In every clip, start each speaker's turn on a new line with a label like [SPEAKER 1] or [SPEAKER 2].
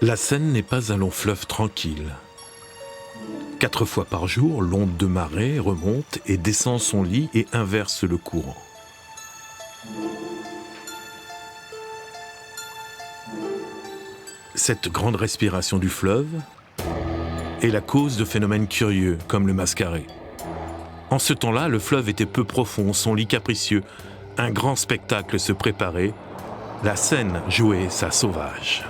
[SPEAKER 1] La Seine n'est pas un long fleuve tranquille. 4 fois par jour, l'onde de marée remonte et descend son lit et inverse le courant. Cette grande respiration du fleuve est la cause de phénomènes curieux, comme le mascaret. En ce temps-là, le fleuve était peu profond, son lit capricieux. Un grand spectacle se préparait. La Seine jouait sa sauvage.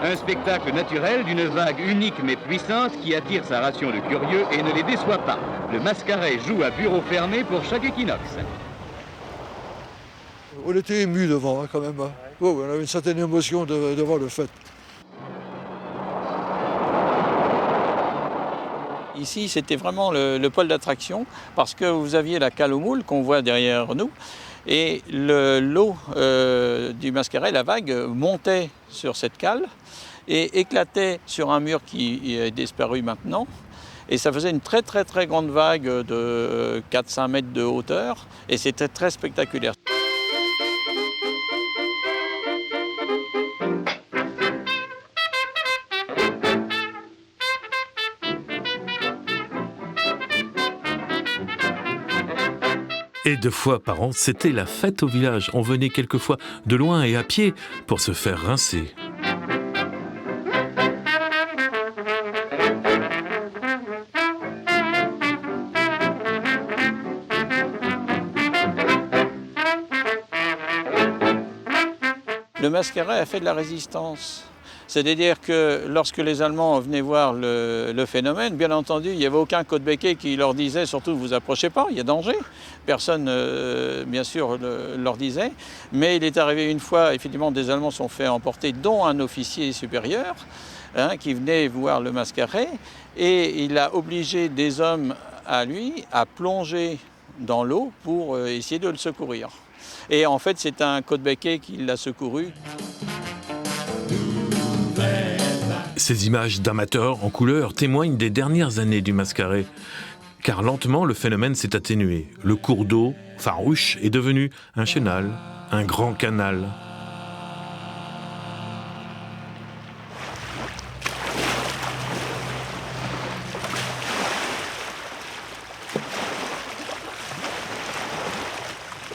[SPEAKER 2] Un spectacle naturel d'une vague unique mais puissante qui attire sa ration de curieux et ne les déçoit pas. Le mascaret joue à bureau fermé pour chaque équinoxe.
[SPEAKER 3] On était émus devant, quand même. Oh, on avait une certaine émotion devant le fait.
[SPEAKER 4] Ici, c'était vraiment le pôle d'attraction parce que vous aviez la cale aux moules qu'on voit derrière nous et l'eau du mascaret, la vague, montait sur cette cale et éclatait sur un mur qui est disparu maintenant. Et ça faisait une très très très grande vague de 4-5 mètres de hauteur et c'était très spectaculaire.
[SPEAKER 1] Et 2 fois par an, c'était la fête au village. On venait quelquefois de loin et à pied pour se faire rincer.
[SPEAKER 4] Le mascaret a fait de la résistance. C'est-à-dire que lorsque les Allemands venaient voir le phénomène, bien entendu, il n'y avait aucun code-becquet qui leur disait surtout « vous approchez pas, il y a danger ». Personne, bien sûr, leur disait. Mais il est arrivé une fois, effectivement, des Allemands sont fait emporter, dont un officier supérieur, qui venait voir le mascaret. Et il a obligé des hommes à lui à plonger dans l'eau pour essayer de le secourir. Et en fait, c'est un code-becquet qui l'a secouru.
[SPEAKER 1] Ces images d'amateurs en couleur témoignent des dernières années du mascaret. Car lentement, le phénomène s'est atténué. Le cours d'eau, farouche, est devenu un chenal, un grand canal.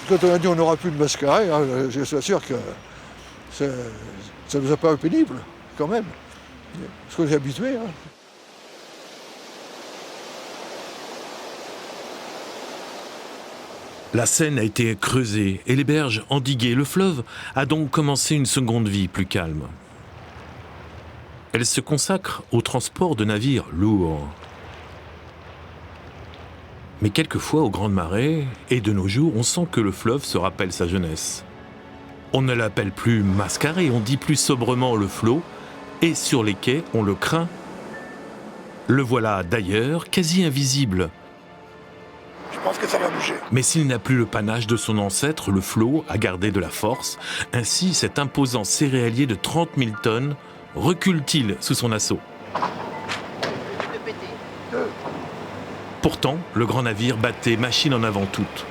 [SPEAKER 3] Quand on a dit on n'aura plus de mascaret, je suis sûr que ça ne nous a pas pénible, quand même. Parce qu'on est habitué.
[SPEAKER 1] La Seine a été creusée et les berges endiguées. Le fleuve a donc commencé une seconde vie plus calme. Elle se consacre au transport de navires lourds. Mais quelquefois, aux grandes marées et de nos jours, on sent que le fleuve se rappelle sa jeunesse. On ne l'appelle plus mascaret, on dit plus sobrement le flot, et sur les quais, on le craint. Le voilà d'ailleurs, quasi invisible.
[SPEAKER 3] Je pense que ça va bouger.
[SPEAKER 1] Mais s'il n'a plus le panache de son ancêtre, le flot a gardé de la force. Ainsi, cet imposant céréalier de 30 000 tonnes recule-t-il sous son assaut. Pourtant, le grand navire battait machine en avant toute.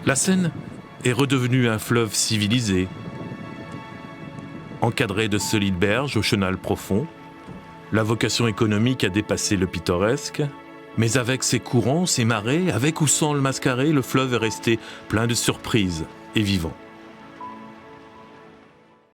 [SPEAKER 1] La Seine est redevenue un fleuve civilisé, encadré de solides berges au chenal profond. La vocation économique a dépassé le pittoresque, mais avec ses courants, ses marées, avec ou sans le mascaret, le fleuve est resté plein de surprises et vivant.